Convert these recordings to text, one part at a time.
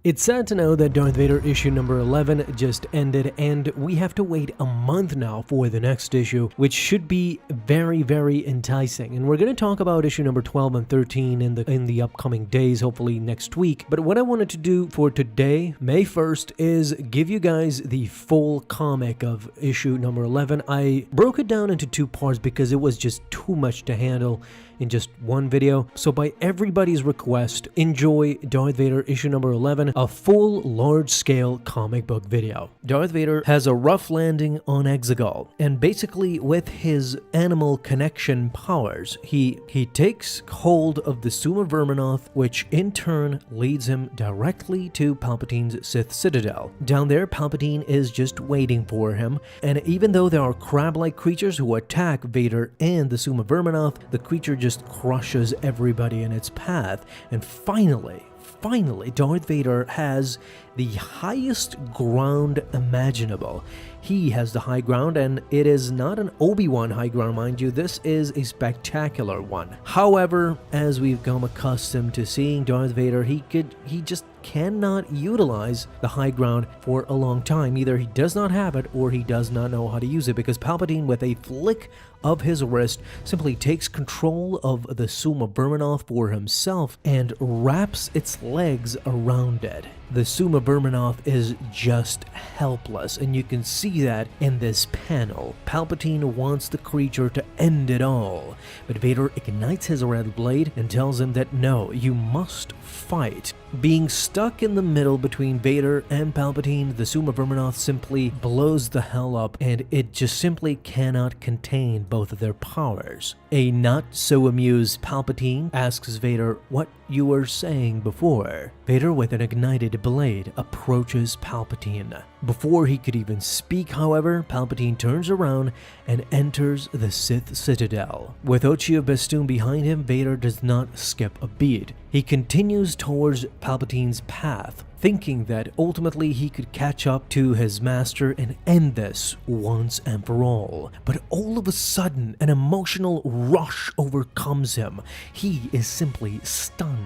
It's sad to know that Darth Vader issue number 11 just ended, and we have to wait a month now for the next issue, which should be very enticing. And we're going to talk about issue number 12 and 13 in the upcoming days, hopefully next week. But what I wanted to do for today, May 1st, is give you guys the full comic of issue number 11. I broke it down into two parts because it was just too much to handle in just one video. So by everybody's request, enjoy Darth Vader issue number 11, a full large-scale comic book video. Darth Vader has a rough landing on Exegol, and basically with his animal connection powers, he takes hold of the Suma Verminoth, which in turn leads him directly to Palpatine's Sith Citadel. Down there, Palpatine is just waiting for him, and even though there are crab-like creatures who attack Vader and the Suma Verminoth, the creature just crushes everybody in its path. And finally, Darth Vader has the highest ground imaginable. He has the high ground, and it is not an Obi-Wan high ground, mind you. This is a spectacular one. However, as we've come accustomed to seeing Darth Vader, he just cannot utilize the high ground for a long time. Either he does not have it or he does not know how to use it, because Palpatine, with a flick of his wrist, simply takes control of the Suma Verminoth for himself and wraps its legs around it. The Suma Verminoth is just helpless, and you can see that in this panel. Palpatine wants the creature to end it all, but Vader ignites his red blade and tells him that no, you must fight. Being stuck in the middle between Vader and Palpatine, the Suma Verminoth simply blows the hell up, and it just simply cannot contain both of their powers. A not-so-amused Palpatine asks Vader what you were saying before. Vader, with an ignited blade, approaches Palpatine. Before he could even speak, however, Palpatine turns around and enters the Sith Citadel. With Ochi of Bestoon behind him, Vader does not skip a beat. He continues towards Palpatine's path, thinking that ultimately he could catch up to his master and end this once and for all. But all of a sudden, an emotional rush overcomes him. He is simply stunned.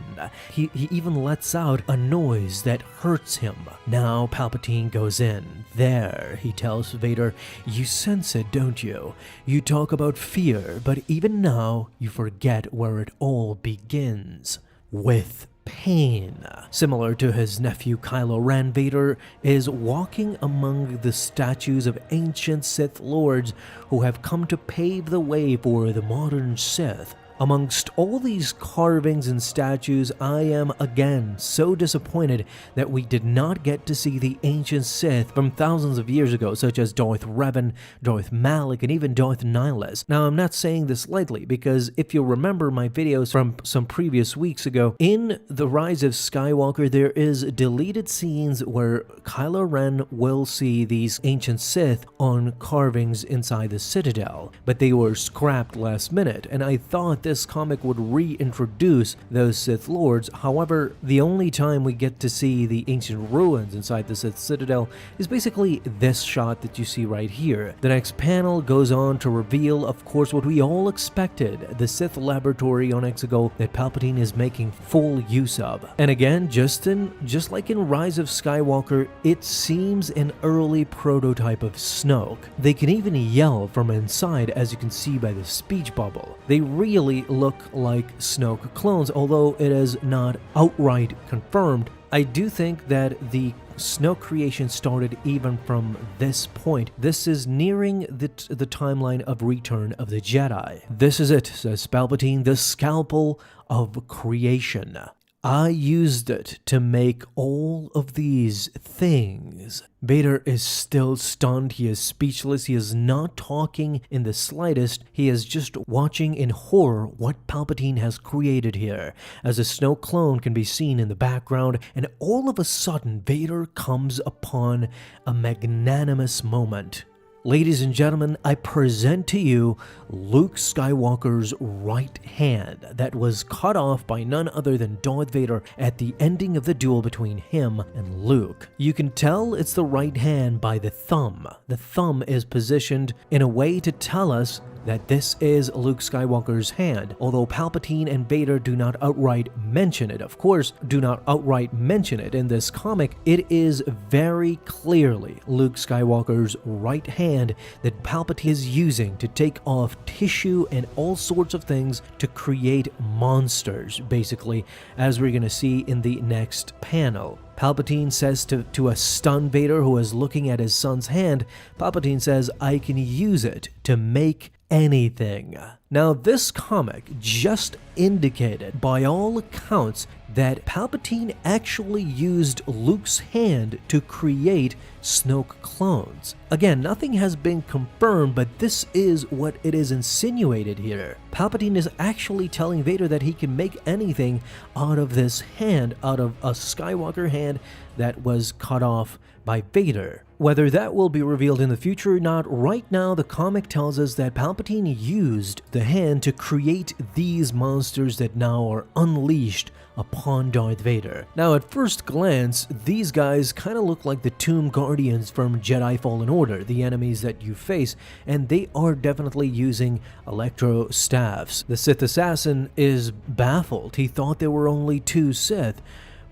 He even lets out a noise that hurts him. Now Palpatine goes in. There, he tells Vader, you sense it, don't you? You talk about fear, but even now, you forget where it all begins. With pain. Similar to his nephew Kylo Ren, Vader is walking among the statues of ancient Sith Lords who have come to pave the way for the modern Sith. Amongst all these carvings and statues, I am again so disappointed that we did not get to see the ancient Sith from thousands of years ago, such as Darth Revan, Darth Malak, and even Darth Nihilus. Now, I'm not saying this lightly, because if you'll remember my videos from some previous weeks ago, in The Rise of Skywalker, there is deleted scenes where Kylo Ren will see these ancient Sith on carvings inside the Citadel, but they were scrapped last minute, and I thought this comic would reintroduce those Sith Lords. However, the only time we get to see the ancient ruins inside the Sith Citadel is basically this shot that you see right here. The next panel goes on to reveal, of course, what we all expected, the Sith laboratory on Exegol that Palpatine is making full use of. And again, just like in Rise of Skywalker, it seems an early prototype of Snoke. They can even yell from inside, as you can see by the speech bubble. They really look like Snoke clones, although it is not outright confirmed. I do think that the Snoke creation started even from this point. This is nearing the timeline of Return of the Jedi. This is it, says Palpatine, the scalpel of creation. I used it to make all of these things. Vader is still stunned. He is speechless. He is not talking in the slightest. He is just watching in horror what Palpatine has created here, as a Snoke clone can be seen in the background, and all of a sudden, Vader comes upon a magnanimous moment. Ladies and gentlemen, I present to you Luke Skywalker's right hand that was cut off by none other than Darth Vader at the ending of the duel between him and Luke. You can tell it's the right hand by the thumb. The thumb is positioned in a way to tell us that this is Luke Skywalker's hand, although Palpatine and Vader do not outright mention it. Of course, do not outright mention it in this comic. It is very clearly Luke Skywalker's right hand that Palpatine is using to take off tissue and all sorts of things to create monsters, basically, as we're going to see in the next panel. Palpatine says to a stunned Vader who is looking at his son's hand, Palpatine says, "I can use it to make anything." Now, this comic just indicated, by all accounts, that Palpatine actually used Luke's hand to create Snoke clones. Again, nothing has been confirmed, but this is what it is insinuated here. Palpatine is actually telling Vader that he can make anything out of this hand, out of a Skywalker hand that was cut off by Vader. Whether that will be revealed in the future or not, right now the comic tells us that Palpatine used the hand to create these monsters that now are unleashed upon Darth Vader. Now, at first glance, these guys kind of look like the Tomb Guardians from Jedi Fallen Order, the enemies that you face, and they are definitely using electro staffs. The Sith assassin is baffled. He thought there were only 2 Sith.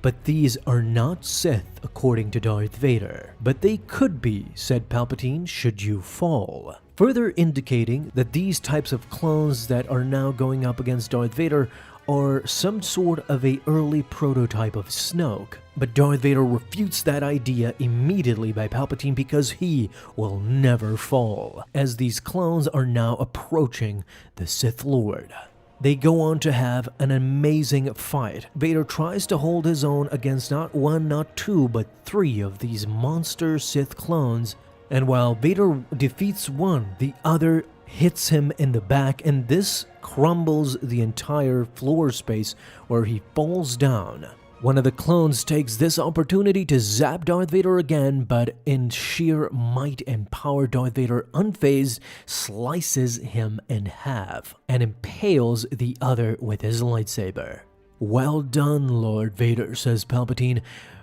But these are not Sith, according to Darth Vader. But they could be, said Palpatine, should you fall. Further indicating that these types of clones that are now going up against Darth Vader are some sort of a early prototype of Snoke. But Darth Vader refutes that idea immediately by Palpatine because he will never fall, as these clones are now approaching the Sith Lord. They go on to have an amazing fight. Vader tries to hold his own against not 1, not 2, but 3 of these monster Sith clones. And while Vader defeats one, the other hits him in the back, and this crumbles the entire floor space where he falls down. One of the clones takes this opportunity to zap Darth Vader again, but in sheer might and power, Darth Vader, unfazed, slices him in half and impales the other with his lightsaber. "Well done, Lord Vader," says Palpatine,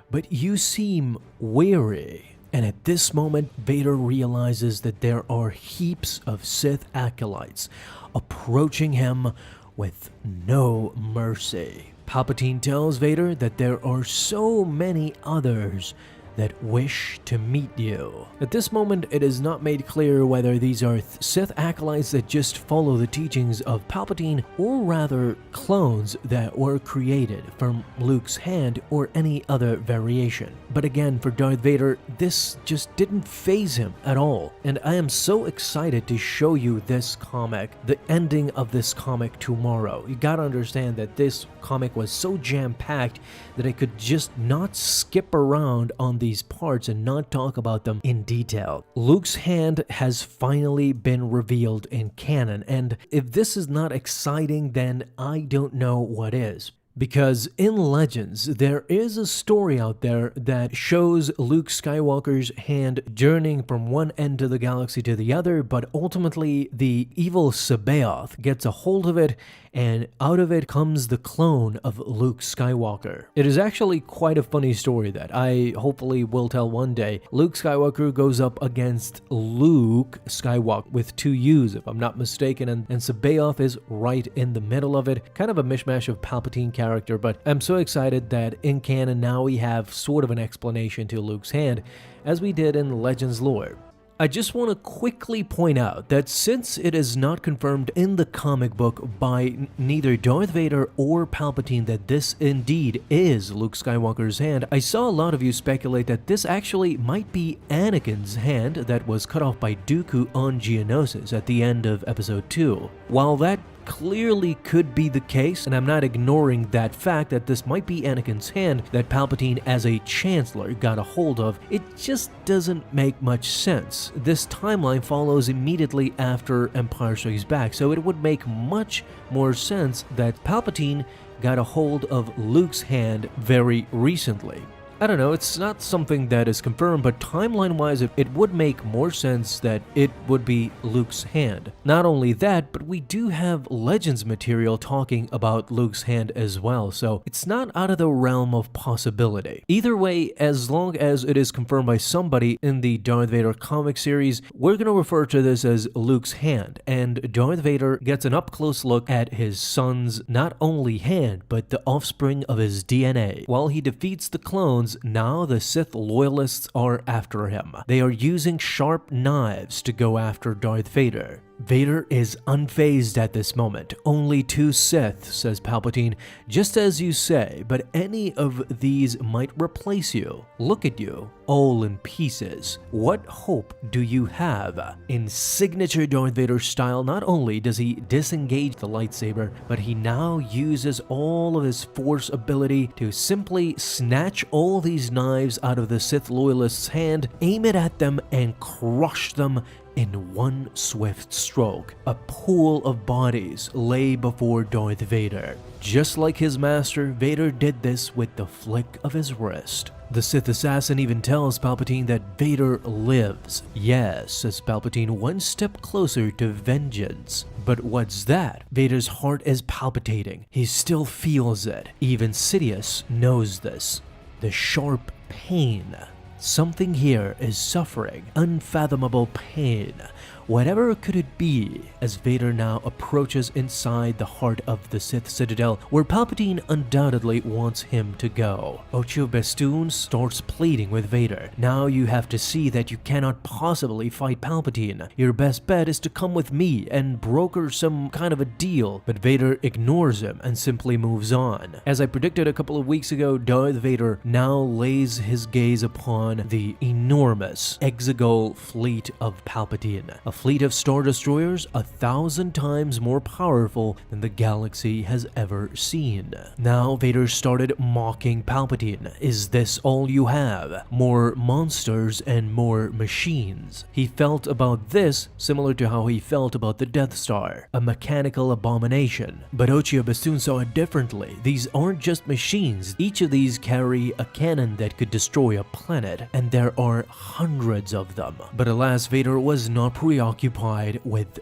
"but you seem weary." And at this moment, Vader realizes that there are heaps of Sith acolytes approaching him with no mercy. Palpatine tells Vader that there are so many others that wish to meet you. At this moment, it is not made clear whether these are Sith acolytes that just follow the teachings of Palpatine, or rather clones that were created from Luke's hand or any other variation. But again, for Darth Vader, this just didn't faze him at all. And I am so excited to show you this comic, the ending of this comic tomorrow. You gotta understand that this comic was so jam-packed that I could just not skip around on these parts and not talk about them in detail. Luke's hand has finally been revealed in canon, and if this is not exciting, then I don't know what is. Because in Legends, there is a story out there that shows Luke Skywalker's hand journeying from one end of the galaxy to the other, but ultimately the evil Sabaoth gets a hold of it, and out of it comes the clone of Luke Skywalker. It is actually quite a funny story that I hopefully will tell one day. Luke Skywalker goes up against Luke Skywalker with 2 U's, if I'm not mistaken, and Sabaoth is right in the middle of it. Kind of a mishmash of Palpatine character, but I'm so excited that in canon now we have sort of an explanation to Luke's hand, as we did in Legends lore. I just want to quickly point out that since it is not confirmed in the comic book by neither Darth Vader or Palpatine that this indeed is Luke Skywalker's hand, I saw a lot of you speculate that this actually might be Anakin's hand that was cut off by Dooku on Geonosis at the end of Episode 2. While that clearly could be the case, and I'm not ignoring that fact that this might be Anakin's hand that Palpatine as a Chancellor got a hold of, it just doesn't make much sense. This timeline follows immediately after Empire Strikes Back, so it would make much more sense that Palpatine got a hold of Luke's hand very recently. I don't know, it's not something that is confirmed, but timeline-wise, it would make more sense that it would be Luke's hand. Not only that, but we do have Legends material talking about Luke's hand as well, so it's not out of the realm of possibility. Either way, as long as it is confirmed by somebody in the Darth Vader comic series, we're gonna refer to this as Luke's hand, and Darth Vader gets an up-close look at his son's not only hand, but the offspring of his DNA. While he defeats the clones, now the Sith loyalists are after him. They are using sharp knives to go after Darth Vader. Vader is unfazed at this moment. Only 2 Sith, says Palpatine, just as you say, but any of these might replace you. Look at you, all in pieces. What hope do you have? In signature Darth Vader style, not only does he disengage the lightsaber, but he now uses all of his force ability to simply snatch all these knives out of the Sith loyalist's hand, aim it at them, and crush them in one swift stroke. A pool of bodies lay before Darth Vader. Just like his master, Vader did this with the flick of his wrist. The Sith assassin even tells Palpatine that Vader lives. Yes, says Palpatine, one step closer to vengeance. But what's that? Vader's heart is palpitating. He still feels it. Even Sidious knows this. The sharp pain. Something here is suffering, unfathomable pain. Whatever could it be, as Vader now approaches inside the heart of the Sith Citadel, where Palpatine undoubtedly wants him to go. Ocho Bestoon starts pleading with Vader. Now you have to see that you cannot possibly fight Palpatine. Your best bet is to come with me and broker some kind of a deal, but Vader ignores him and simply moves on. As I predicted a couple of weeks ago, Darth Vader now lays his gaze upon the enormous Exegol fleet of Palpatine. A fleet of Star Destroyers 1,000 times more powerful than the galaxy has ever seen. Now Vader started mocking Palpatine. Is this all you have? More monsters and more machines. He felt about this similar to how he felt about the Death Star, a mechanical abomination. But Ocho Bestoon saw it differently. These aren't just machines. Each of these carry a cannon that could destroy a planet, and there are hundreds of them. But alas, Vader was not preoccupied with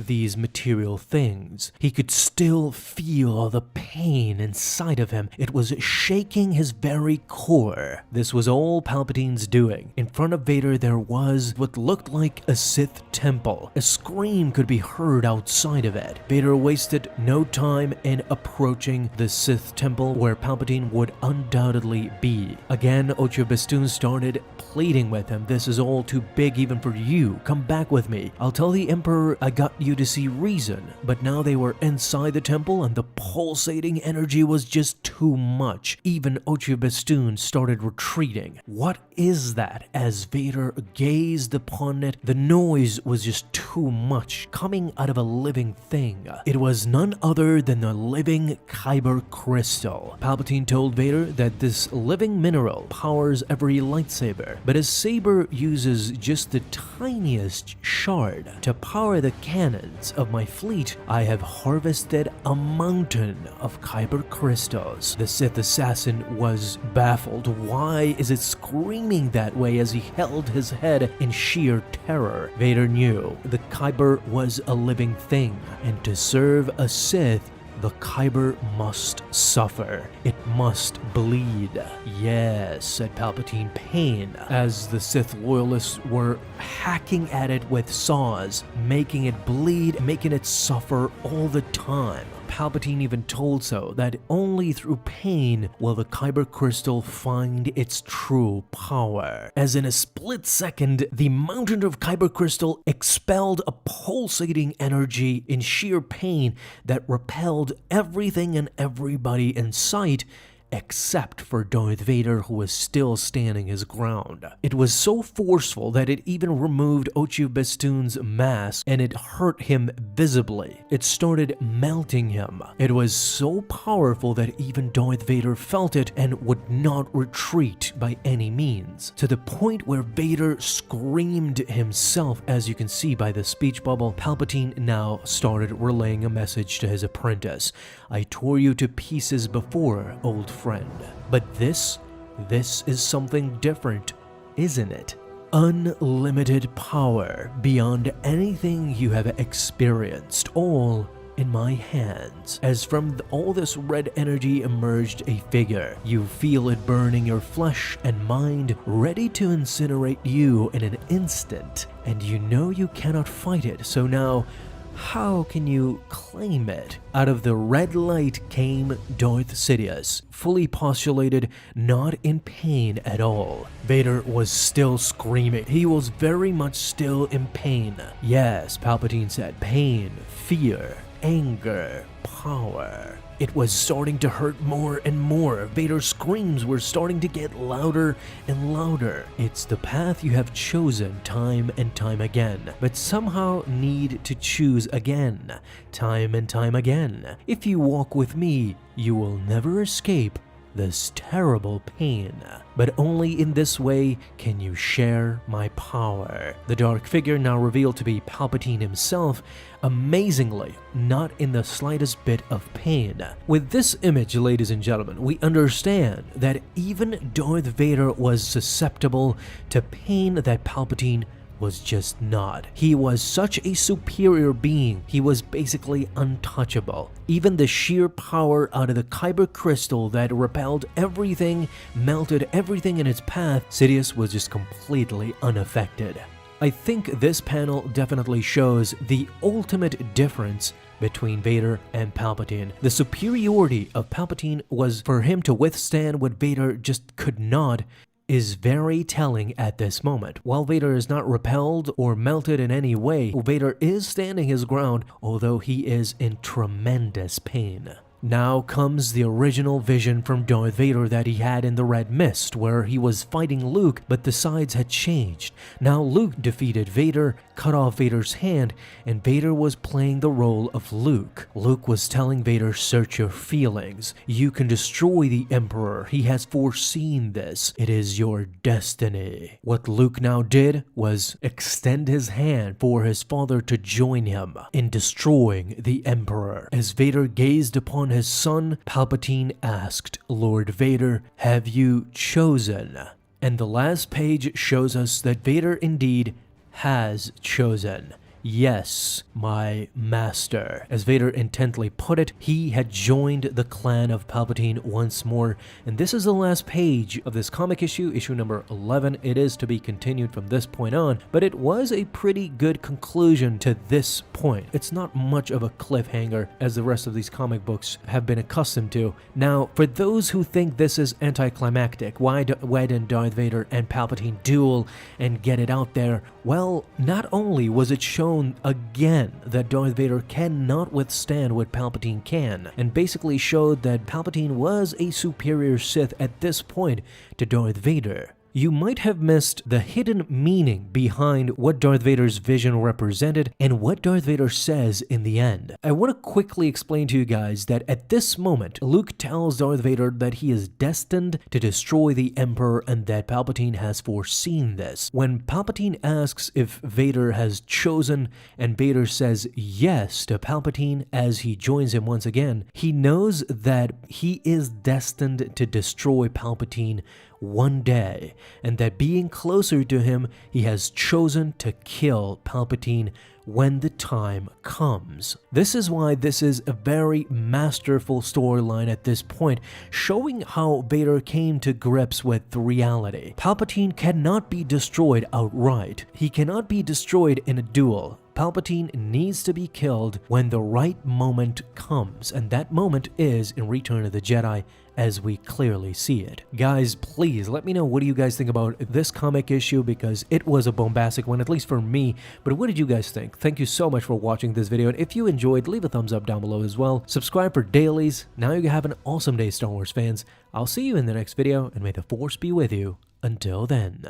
these material things. He could still feel the pain inside of him. It was shaking his very core. This was all Palpatine's doing. In front of Vader there was what looked like a Sith temple. A scream could be heard outside of it. Vader wasted no time in approaching the Sith temple where Palpatine would undoubtedly be. Again, Ocho Bestoon started pleading with him. This is all too big even for you. Come back with me. I'll tell the Emperor I got you to see reason. But now they were inside the temple and the pulsating energy was just too much. Even Ocho Bestoon started retreating. What is that? As Vader gazed upon it, the noise was just too much, coming out of a living thing. It was none other than the living kyber crystal. Palpatine told Vader that this living mineral powers every lightsaber, but his saber uses just the tiniest shard. To power the cannons of my fleet, I have harvested a mountain of kyber crystals. The Sith assassin was baffled. Why is it screaming that way as he held his head in sheer terror? Vader knew the kyber was a living thing, and to serve a Sith, the kyber must suffer. It must bleed. Yes, said Palpatine, pain, as the Sith loyalists were hacking at it with saws, making it bleed, making it suffer all the time. Palpatine even told so that only through pain will the kyber crystal find its true power. As in a split second, the mountain of kyber crystal expelled a pulsating energy in sheer pain that repelled everything and everybody in sight, except for Darth Vader, who was still standing his ground. It was so forceful that it even removed Ocho Bestoon's mask, and it hurt him visibly. It started melting him. It was so powerful that even Darth Vader felt it and would not retreat by any means, to the point where Vader screamed himself. As you can see by the speech bubble, Palpatine now started relaying a message to his apprentice. I tore you to pieces before, old friend, but this This is something different, isn't it? Unlimited power beyond anything you have experienced, all in my hands. As from all this red energy emerged a figure. You feel it burning your flesh and mind, ready to incinerate you in an instant, and you know you cannot fight it, so now how can you claim it? Out of the red light came Darth Sidious, fully postulated, not in pain at all. Vader was still screaming. He was very much still in pain. Yes, Palpatine said, pain, fear, anger, power. It was starting to hurt more and more. Vader's screams were starting to get louder and louder. It's the path you have chosen time and time again, but somehow need to choose again, time and time again. If you walk with me, you will never escape this terrible pain. But only in this way can you share my power. The dark figure, now revealed to be Palpatine himself, amazingly not in the slightest bit of pain. With this image, ladies and gentlemen, we understand that even Darth Vader was susceptible to pain that Palpatine was just not. He was such a superior being, he was basically untouchable. Even the sheer power out of the kyber crystal that repelled everything, melted everything in its path, Sidious was just completely unaffected. I think this panel definitely shows the ultimate difference between Vader and Palpatine. The superiority of Palpatine was for him to withstand what Vader just could not, is very telling at this moment. While Vader is not repelled or melted in any way, Vader is standing his ground, although he is in tremendous pain. Now comes the original vision from Darth Vader that he had in the Red Mist, where he was fighting Luke, but the sides had changed. Now Luke defeated Vader, cut off Vader's hand, and Vader was playing the role of Luke. Luke was telling Vader, search your feelings. You can destroy the Emperor. He has foreseen this. It is your destiny. What Luke now did was extend his hand for his father to join him in destroying the Emperor. As Vader gazed upon his son, Palpatine asked, Lord Vader, have you chosen? And the last page shows us that Vader indeed has chosen. Yes, my master. As Vader intently put it, he had joined the clan of Palpatine once more, and this is the last page of this comic issue, issue number 11. It is to be continued from this point on, but it was a pretty good conclusion to this point. It's not much of a cliffhanger as the rest of these comic books have been accustomed to. Now, for those who think this is anticlimactic, why didn't Darth Vader and Palpatine duel and get it out there? Well, not only was it shown again that Darth Vader cannot withstand what Palpatine can, and basically showed that Palpatine was a superior Sith at this point to Darth Vader. You might have missed the hidden meaning behind what Darth Vader's vision represented and what Darth Vader says in the end. I want to quickly explain to you guys that at this moment, Luke tells Darth Vader that he is destined to destroy the Emperor and that Palpatine has foreseen this. When Palpatine asks if Vader has chosen and Vader says yes to Palpatine as he joins him once again, he knows that he is destined to destroy Palpatine one day, and that being closer to him, he has chosen to kill Palpatine when the time comes. This is why this is a very masterful storyline at this point, showing how Vader came to grips with reality. Palpatine cannot be destroyed outright. He cannot be destroyed in a duel. Palpatine needs to be killed when the right moment comes, and that moment is in Return of the Jedi, as we clearly see it. Guys, please let me know what do you guys think about this comic issue, because it was a bombastic one, at least for me, but what did you guys think? Thank you so much for watching this video, and if you enjoyed, leave a thumbs up down below as well. Subscribe for dailies. Now you have an awesome day, Star Wars fans. I'll see you in the next video, and may the Force be with you until then.